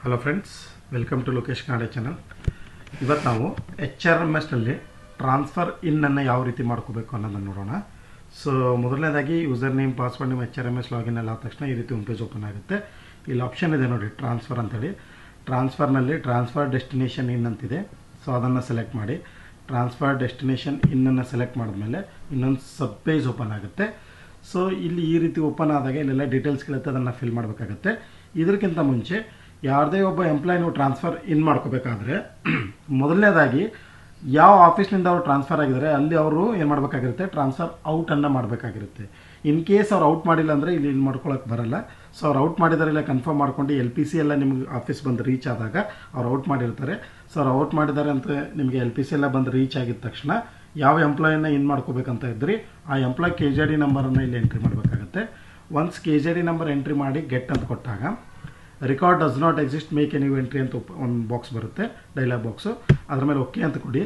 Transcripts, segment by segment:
Hello friends, welcome to Lokesh Kannada channel. ಇವತ್ತು ನಾವು HRMSನಲ್ಲಿ transfer ಇನ್ನನ್ನು ಯಾವ ರೀತಿ ಮಾಡ್ಕೋಬೇಕು ಅನ್ನೋದನ್ನು ನೋಡೋಣ. ಸೊ ಮೊದಲನೇದಾಗಿ ಯೂಸರ್ ನೇಮ್ ಪಾಸ್ವರ್ಡ್ ನಿಮ್ಮ HRMS ಲಾಗಿನ್ ಎಲ್ಲ ಆದ ತಕ್ಷಣ ಈ ರೀತಿ ಹೋಮ್ ಪೇಜ್ ಓಪನ್ ಆಗುತ್ತೆ. ಇಲ್ಲಿ ಆಪ್ಷನ್ ಇದೆ ನೋಡಿ, ಟ್ರಾನ್ಸ್ಫರ್ ಅಂತೇಳಿ. ಟ್ರಾನ್ಸ್ಫರ್ನಲ್ಲಿ ಟ್ರಾನ್ಸ್ಫರ್ ಡೆಸ್ಟಿನೇಷನ್ ಇನ್ ಅಂತಿದೆ. ಸೊ ಅದನ್ನು ಸೆಲೆಕ್ಟ್ ಮಾಡಿ ಟ್ರಾನ್ಸ್ಫರ್ ಡೆಸ್ಟಿನೇಷನ್ ಇನ್ನನ್ನು ಸೆಲೆಕ್ಟ್ ಮಾಡಿದ್ಮೇಲೆ ಇನ್ನೊಂದು ಸಬ್ ಪೇಜ್ ಓಪನ್ ಆಗುತ್ತೆ. ಸೊ ಇಲ್ಲಿ ಈ ರೀತಿ ಓಪನ್ ಆದಾಗ ಇಲ್ಲೆಲ್ಲ ಡೀಟೇಲ್ಸ್ಗಳಿರುತ್ತೆ, ಅದನ್ನು ಫಿಲ್ ಮಾಡಬೇಕಾಗುತ್ತೆ. ಇದಕ್ಕಿಂತ ಮುಂಚೆ ಯಾವುದೇ ಒಬ್ಬ ಎಂಪ್ಲಾಯ್ ನೀವು ಟ್ರಾನ್ಸ್ಫರ್ ಇನ್ ಮಾಡ್ಕೋಬೇಕಾದ್ರೆ ಮೊದಲನೇದಾಗಿ ಯಾವ ಆಫೀಸ್ನಿಂದ ಅವರು ಟ್ರಾನ್ಸ್ಫರ್ ಆಗಿದ್ದಾರೆ ಅಲ್ಲಿ ಅವರು ಏನು ಮಾಡಬೇಕಾಗಿರುತ್ತೆ, ಟ್ರಾನ್ಸ್ಫರ್ ಔಟನ್ನು ಮಾಡಬೇಕಾಗಿರುತ್ತೆ. ಇನ್ ಕೇಸ್ ಅವ್ರು ಔಟ್ ಮಾಡಿಲ್ಲ ಅಂದರೆ ಇಲ್ಲಿ ಮಾಡ್ಕೊಳಕ್ಕೆ ಬರಲ್ಲ. ಸೊ ಅವ್ರು ಔಟ್ ಮಾಡಿದಾರೆ ಇಲ್ಲ ಕನ್ಫರ್ಮ್ ಮಾಡ್ಕೊಂಡು LPC ಎಲ್ಲ ನಿಮ್ಗೆ ಆಫೀಸ್ ಬಂದು ರೀಚ್ ಆದಾಗ ಅವ್ರು ಔಟ್ ಮಾಡಿರ್ತಾರೆ. ಸೊ ಅವ್ರು ಔಟ್ ಮಾಡಿದ್ದಾರೆ ಅಂತ ನಿಮಗೆ LPC ಎಲ್ಲ ಬಂದು ರೀಚ್ ಆಗಿದ ತಕ್ಷಣ ಯಾವ ಎಂಪ್ಲಾಯಿನ ಇನ್ ಮಾಡ್ಕೋಬೇಕಂತ ಇದ್ರಿ ಆ ಎಂಪ್ಲಾಯ್ KJD ನಂಬರನ್ನು ಇಲ್ಲಿ ಎಂಟ್ರಿ ಮಾಡಬೇಕಾಗುತ್ತೆ. ಒನ್ಸ್ KJD ನಂಬರ್ ಎಂಟ್ರಿ ಮಾಡಿ ಗೆಟ್ ಅಂತ ಕೊಟ್ಟಾಗ record does not exist make any entry ಅಂತ ಒಂದು ಬಾಕ್ಸ್ ಬರುತ್ತೆ, ಡೈಲಾಗ್ ಬಾಕ್ಸು. ಅದ್ರ ಮೇಲೆ ಓಕೆ ಅಂತ ಕೊಡಿ.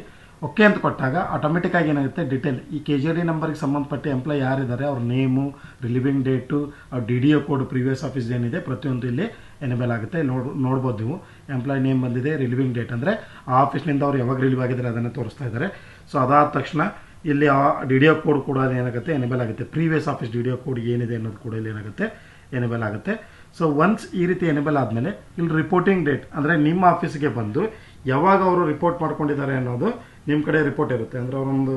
ಓಕೆ ಅಂತ ಕೊಟ್ಟಾಗ ಆಟೋಮೆಟಿಕ್ಕಾಗಿ ಏನಾಗುತ್ತೆ, ಡೀಟೇಲ್ ಈ KJD ನಂಬರ್ಗೆ ಸಂಬಂಧಪಟ್ಟ ಎಂಪ್ಲಾಯ್ ಯಾರಿದ್ದಾರೆ ಅವ್ರ ನೇಮು, ರಿಲೀವಿಂಗ್ ಡೇಟು, ಅವ್ರ DDO ಕೋಡ್, ಪ್ರೀವಿಯಸ್ ಆಫೀಸ್ ಏನಿದೆ ಪ್ರತಿಯೊಂದು ಇಲ್ಲಿ ಎನೇಬಲ್ ಆಗುತ್ತೆ. ನೋಡ್ಬೋದು ನೀವು ಎಂಪ್ಲಾಯ್ ನೇಮ್ ಬಂದಿದೆ, ರಿಲೀವಿಂಗ್ ಡೇಟ್ ಅಂದರೆ ಆ ಆಫೀಸ್ನಿಂದ ಅವ್ರು ಯಾವಾಗ ರಿಲೀವ್ ಆಗಿದ್ದಾರೆ ಅದನ್ನು ತೋರಿಸ್ತಾ ಇದ್ದಾರೆ. ಸೊ ಅದಾದ ತಕ್ಷಣ ಇಲ್ಲಿ ಆ DDO ಕೋಡ್ ಕೂಡ ಏನಾಗುತ್ತೆ ಎನೇಬಲ್ ಆಗುತ್ತೆ. ಪ್ರೀವಿಯಸ್ ಆಫೀಸ್ DDO ಕೋಡ್ ಏನಿದೆ ಅನ್ನೋದು ಕೂಡ ಇಲ್ಲಿ ಏನಾಗುತ್ತೆ ಎನೇಬಲ್ ಆಗುತ್ತೆ. ಸೊ ಒನ್ಸ್ ಈ ರೀತಿ ಎನೇಬಲ್ ಆದಮೇಲೆ ಇಲ್ಲಿ ರಿಪೋರ್ಟಿಂಗ್ ಡೇಟ್ ಅಂದರೆ ನಿಮ್ಮ ಆಫೀಸ್ಗೆ ಬಂದು ಯಾವಾಗ ಅವರು ರಿಪೋರ್ಟ್ ಮಾಡ್ಕೊಂಡಿದ್ದಾರೆ ಅನ್ನೋದು ನಿಮ್ಮ ಕಡೆ ರಿಪೋರ್ಟ್ ಇರುತ್ತೆ. ಅಂದರೆ ಅವರೊಂದು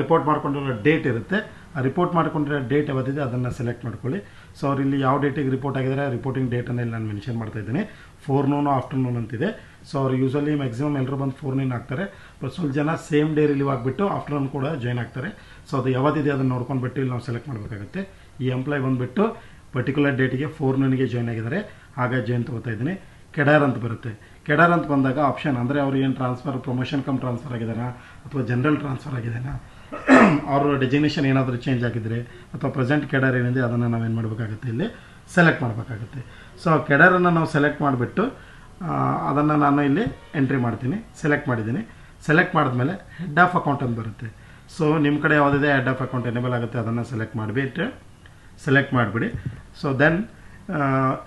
ರಿಪೋರ್ಟ್ ಮಾಡ್ಕೊಂಡಿರೋ ಡೇಟ್ ಇರುತ್ತೆ. ಆ ರಿಪೋರ್ಟ್ ಮಾಡ್ಕೊಂಡಿರೋ ಡೇಟ್ ಯಾವತ್ತಿದೆ ಅದನ್ನು ಸೆಲೆಕ್ಟ್ ಮಾಡ್ಕೊಳ್ಳಿ. ಸೊ ಅವ್ರು ಇಲ್ಲಿ ಯಾವ ಡೇಟಿಗೆ ರಿಪೋರ್ಟ್ ಆಗಿದ್ದಾರೆ ರಿಪೋರ್ಟಿಂಗ್ ಡೇಟನ್ನು ಇಲ್ಲಿ ನಾನು ಮೆನ್ಷನ್ ಮಾಡ್ತಾ ಇದ್ದೀನಿ. ಫೋರ್ನೂನು ಆಫ್ಟರ್ನೂನ್ ಅಂತಿದೆ. ಸೊ ಅವ್ರು ಯೂಸಲಿ ಮ್ಯಾಕ್ಸಿಮಮ್ ಎಲ್ಲರೂ ಬಂದು 4 noon ಆಗ್ತಾರೆ. ಬಟ್ ಸ್ವಲ್ಪ ಜನ ಸೇಮ್ ಡೇ ರಿಲೀವ್ ಆಗಿಬಿಟ್ಟು ಆಫ್ಟರ್ನೂನ್ ಕೂಡ ಜಾಯ್ನ್ ಆಗ್ತಾರೆ. ಸೊ ಅದು ಯಾವತ್ತಿದೆ ಅದನ್ನು ನೋಡ್ಕೊಂಡ್ಬಿಟ್ಟು ಇಲ್ಲಿ ನಾವು ಸೆಲೆಕ್ಟ್ ಮಾಡಬೇಕಾಗುತ್ತೆ. ಈ ಎಂಪ್ಲಾಯ್ ಬಂದುಬಿಟ್ಟು ಪರ್ಟಿಕ್ಯುಲರ್ ಡೇಟಿಗೆ 4 noon ಜಾಯ್ನ್ ಆಗಿದ್ದಾರೆ, ಹಾಗಾಗಿ ಜಾಯ್ನ್ ತೊಗೋತಾ ಇದ್ದೀನಿ. ಕೆಡರ್ ಅಂತ ಬರುತ್ತೆ. ಕೆಡರ್ ಅಂತ ಬಂದಾಗ ಆಪ್ಷನ್ ಅಂದರೆ ಅವ್ರು ಏನು ಟ್ರಾನ್ಸ್ಫರ್ ಪ್ರಮೋಷನ್ ಕಮ್ ಟ್ರಾನ್ಸ್ಫರ್ ಆಗಿದ್ದಾರಾ ಅಥವಾ ಜನರಲ್ ಟ್ರಾನ್ಸ್ಫರ್ ಆಗಿದ್ದಾರಾ, ಅವ್ರ ಡೆಸಿಗ್ನೇಷನ್ ಏನಾದರೂ ಚೇಂಜ್ ಆಗಿದ್ದರೆ ಅಥವಾ ಪ್ರೆಸೆಂಟ್ ಕೆಡರ್ ಏನಿದೆ ಅದನ್ನು ನಾವೇನು ಮಾಡಬೇಕಾಗುತ್ತೆ, ಇಲ್ಲಿ ಸೆಲೆಕ್ಟ್ ಮಾಡಬೇಕಾಗುತ್ತೆ. ಸೊ ಕೆಡರನ್ನು ನಾವು ಸೆಲೆಕ್ಟ್ ಮಾಡಿಬಿಟ್ಟು ಅದನ್ನು ನಾನು ಇಲ್ಲಿ ಎಂಟ್ರಿ ಮಾಡ್ತೀನಿ. ಸೆಲೆಕ್ಟ್ ಮಾಡಿದ್ದೀನಿ. ಸೆಲೆಕ್ಟ್ ಮಾಡಿದ್ಮೇಲೆ ಹೆಡ್ ಆಫ್ ಅಕೌಂಟ್ ಅಂತ ಬರುತ್ತೆ. ಸೊ ನಿಮ್ಮ ಕಡೆ ಯಾವುದಿದೆ ಹೆಡ್ ಆಫ್ ಅಕೌಂಟ್ ಎನೇಬಲ್ ಆಗುತ್ತೆ ಅದನ್ನು ಸೆಲೆಕ್ಟ್ ಮಾಡಿಬಿಡಿ. ಸೊ ದೆನ್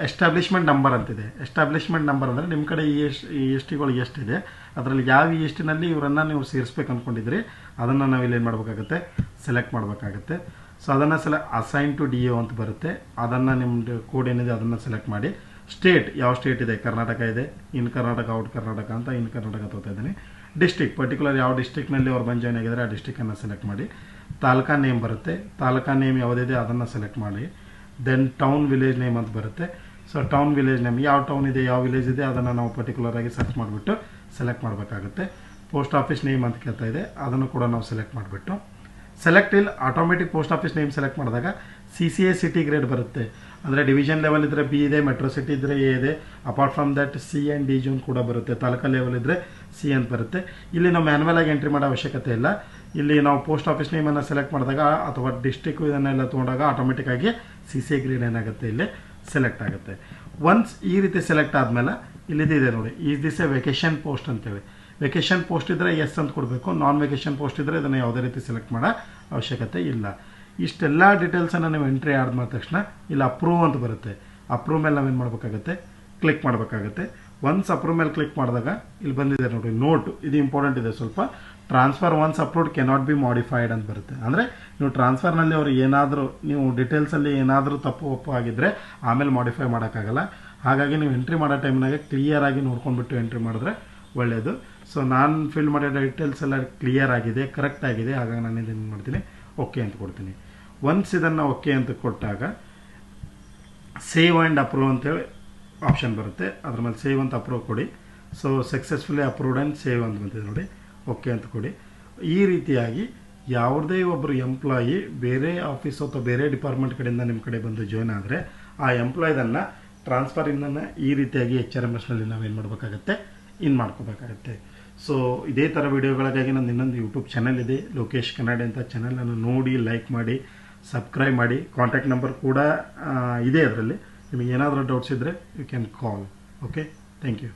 ಎಸ್ಟಾಬ್ಲಿಷ್ಮೆಂಟ್ ನಂಬರ್ ಅಂತಿದೆ. ಎಸ್ಟಾಬ್ಲಿಷ್ಮೆಂಟ್ ನಂಬರ್ ಅಂದರೆ ನಿಮ್ಮ ಕಡೆ ಈ ESTಗಳು ಎಷ್ಟಿದೆ ಅದರಲ್ಲಿ ಯಾವ ESTನಲ್ಲಿ ಇವರನ್ನು ನೀವು ಸೇರಿಸ್ಬೇಕು ಅಂದ್ಕೊಂಡಿದ್ರಿ ಅದನ್ನು ನಾವು ಇಲ್ಲಿ ಏನು ಮಾಡಬೇಕಾಗುತ್ತೆ, ಸೆಲೆಕ್ಟ್ ಮಾಡಬೇಕಾಗುತ್ತೆ. ಸೊ ಅದನ್ನು ಅಸೈನ್ ಟು DO ಅಂತ ಬರುತ್ತೆ. ಅದನ್ನು ನಿಮ್ಮದು ಕೋಡ್ ಏನಿದೆ ಅದನ್ನು ಸೆಲೆಕ್ಟ್ ಮಾಡಿ. ಸ್ಟೇಟ್ ಯಾವ ಸ್ಟೇಟ್ ಇದೆ, ಕರ್ನಾಟಕ ಇದೆ, ಇನ್ ಕರ್ನಾಟಕ, ಔಟ್ ಕರ್ನಾಟಕ ಅಂತ ಇನ್ ಕರ್ನಾಟಕ ತಗೋತಾ ಇದ್ದೀನಿ. ಡಿಸ್ಟಿಕ್ ಪರ್ಟಿಕ್ಯುಲರ್ ಯಾವ ಡಿಸ್ಟಿಕ್ನಲ್ಲಿ ಅವ್ರು ಬಂದು ಜಾಯ್ನ್ ಆಗಿದ್ದಾರೆ ಆ ಡಿಸ್ಟಿಕನ್ನು ಸೆಲೆಕ್ಟ್ ಮಾಡಿ. ತಾಲೂಕಾ ನೇಮ್ ಬರುತ್ತೆ. ತಾಲೂಕಾ ನೇಮ್ ಯಾವುದಿದೆ ಅದನ್ನು ಸೆಲೆಕ್ಟ್ ಮಾಡಿ. ದೆನ್ ಟೌನ್ ವಿಲೇಜ್ ನೇಮ್ ಅಂತ ಬರುತ್ತೆ. ಸೊ ಟೌನ್ ವಿಲೇಜ್ ನೇಮ್ ಯಾವ ಟೌನ್ ಇದೆ ಯಾವ ವಿಲೇಜ್ ಇದೆ ಅದನ್ನು ನಾವು ಪರ್ಟಿಕ್ಯುಲರಾಗಿ ಸರ್ಚ್ ಮಾಡಿಬಿಟ್ಟು ಸೆಲೆಕ್ಟ್ ಮಾಡಬೇಕಾಗುತ್ತೆ. ಪೋಸ್ಟ್ ಆಫೀಸ್ ನೇಮ್ ಅಂತ ಕೇಳ್ತಾ ಇದೆ, ಅದನ್ನು ಕೂಡ ನಾವು ಸೆಲೆಕ್ಟ್ ಮಾಡಿಬಿಟ್ಟು ಸೆಲೆಕ್ಟ್ ಇಲ್ಲಿ automatic post office name select ಮಾಡಿದಾಗ CCA ಸಿಟಿ ಗ್ರೇಡ್ ಬರುತ್ತೆ. ಅಂದರೆ ಡಿವಿಷನ್ ಲೆವೆಲ್ ಇದ್ದರೆ B ಇದೆ, ಮೆಟ್ರೋ ಸಿಟಿ ಇದ್ದರೆ A ಇದೆ. Apart from that C and D zone ಕೂಡ ಬರುತ್ತೆ. ತಾಲೂಕಾ ಲೆವೆಲ್ ಇದ್ದರೆ C ಅಂತ ಬರುತ್ತೆ. ಇಲ್ಲಿ ನಾವು ಮ್ಯಾನ್ಯಲ್ ಆಗಿ ಎಂಟ್ರಿ ಮಾಡೋ ಅವಶ್ಯಕತೆ ಇಲ್ಲ. ಇಲ್ಲಿ ನಾವು ಪೋಸ್ಟ್ ಆಫೀಸ್ ನೇಮನ್ನು ಸೆಲೆಕ್ಟ್ ಮಾಡಿದಾಗ ಅಥವಾ ಡಿಸ್ಟಿಕ್ ಇದನ್ನೆಲ್ಲ ತೊಗೊಂಡಾಗ ಆಟೋಮೆಟಿಕ್ಕಾಗಿ CCA ಗ್ರೇಡ್ ಏನಾಗುತ್ತೆ ಇಲ್ಲಿ ಸೆಲೆಕ್ಟ್ ಆಗುತ್ತೆ. ಒನ್ಸ್ ಈ ರೀತಿ ಸೆಲೆಕ್ಟ್ ಆದಮೇಲೆ ಇಲ್ಲಿದೆ ನೋಡಿ, is this A vacation post ಅಂತೇಳಿ. ವೆಕೇಷನ್ ಪೋಸ್ಟ್ ಇದ್ದರೆ ಎಸ್ ಅಂತ ಕೊಡಬೇಕು. ನಾನ್ ವೆಕೇಷನ್ ಪೋಸ್ಟ್ ಇದ್ದರೆ ಇದನ್ನು ಯಾವುದೇ ರೀತಿ ಸೆಲೆಕ್ಟ್ ಮಾಡೋ ಅವಶ್ಯಕತೆ ಇಲ್ಲ. ಇಷ್ಟೆಲ್ಲ ಡೀಟೇಲ್ಸನ್ನು ನೀವು ಎಂಟ್ರಿ ಆದ ತಕ್ಷಣ ಇಲ್ಲಿ ಅಪ್ರೂವ್ ಅಂತ ಬರುತ್ತೆ. ಅಪ್ರೂವ್ ಮೇಲೆ ನಾವೇನು ಮಾಡಬೇಕಾಗುತ್ತೆ, ಕ್ಲಿಕ್ ಮಾಡಬೇಕಾಗುತ್ತೆ. ಒನ್ಸ್ ಅಪ್ರೂವ್ ಮೇಲೆ ಕ್ಲಿಕ್ ಮಾಡಿದಾಗ ಇಲ್ಲಿ ಬಂದಿದೆ ನೋಡಿ ನೋಟ್, ಇದು ಇಂಪಾರ್ಟೆಂಟ್ ಇದೆ ಸ್ವಲ್ಪ. Transfer once approved cannot be modified ಅಂತ ಬರುತ್ತೆ. ಅಂದರೆ ನೀವು ಟ್ರಾನ್ಸ್ಫರ್ನಲ್ಲಿ ಅವರು ಏನಾದರೂ ನೀವು ಡೀಟೇಲ್ಸಲ್ಲಿ ಏನಾದರೂ ತಪ್ಪು ಒಪ್ಪು ಆಗಿದ್ದರೆ ಆಮೇಲೆ ಮಾಡಿಫೈ ಮಾಡೋಕ್ಕಾಗಲ್ಲ. ಹಾಗಾಗಿ ನೀವು ಎಂಟ್ರಿ ಮಾಡೋ ಟೈಮ್ನಾಗೆ ಕ್ಲಿಯರಾಗಿ ನೋಡ್ಕೊಂಡ್ಬಿಟ್ಟು ಎಂಟ್ರಿ ಮಾಡಿದ್ರೆ ಒಳ್ಳೆಯದು. ಸೊ ನಾನು ಫಿಲ್ ಮಾಡಿರೋ ಡೀಟೇಲ್ಸ್ ಎಲ್ಲ ಕ್ಲಿಯರ್ ಆಗಿದೆ, ಕರೆಕ್ಟ್ ಆಗಿದೆ. ಹಾಗಾಗಿ ನಾನು ಇದನ್ನು ಮಾಡ್ತೀನಿ, ಓಕೆ ಅಂತ ಕೊಡ್ತೀನಿ. ಒನ್ಸ್ ಇದನ್ನು ಓಕೆ ಅಂತ ಕೊಟ್ಟಾಗ ಸೇವ್ ಆ್ಯಂಡ್ ಅಪ್ರೂವ್ ಅಂತೇಳಿ ಆಪ್ಷನ್ ಬರುತ್ತೆ. ಅದ್ರ ಮೇಲೆ ಸೇವ್ ಅಂತ ಅಪ್ರೂವ್ ಕೊಡಿ. So successfully approved and save ಅಂತ ಬಂದಿದೆ ನೋಡಿ, ಓಕೆ ಅಂತ ಕೊಡಿ. ಈ ರೀತಿಯಾಗಿ ಯಾವುದೇ ಒಬ್ಬರು ಎಂಪ್ಲಾಯಿ ಬೇರೆ ಆಫೀಸ್ ಅಥವಾ ಬೇರೆ ಡಿಪಾರ್ಟ್ಮೆಂಟ್ ಕಡೆಯಿಂದ ನಿಮ್ಮ ಕಡೆ ಬಂದು ಜಾಯ್ನ್ ಆದರೆ ಆ ಎಂಪ್ಲಾಯ್ದನ್ನು ಟ್ರಾನ್ಸ್ಫರಿಂದನ್ನು ಈ ರೀತಿಯಾಗಿ HRMSನಲ್ಲಿ ನಾವೇನು ಮಾಡಬೇಕಾಗತ್ತೆ, ಮಾಡ್ಕೋಬೇಕಾಗತ್ತೆ. ಸೊ ಇದೇ ಥರ ವೀಡಿಯೋಗಳಿಗಾಗಿ ನನ್ನ ಇನ್ನೊಂದು ಯೂಟ್ಯೂಬ್ ಚಾನಲ್ ಇದೆ, ಲೋಕೇಶ್ ಕನ್ನಡ ಅಂತ. ಚಾನಲನ್ನು ನೋಡಿ ಲೈಕ್ ಮಾಡಿ ಸಬ್ಸ್ಕ್ರೈಬ್ ಮಾಡಿ. ಕಾಂಟ್ಯಾಕ್ಟ್ ನಂಬರ್ ಕೂಡ ಇದೆ ಅದರಲ್ಲಿ. ನಿಮಗೆ ಏನಾದರೂ ಡೌಟ್ಸ್ ಇದ್ದರೆ you can call. Okay, thank you.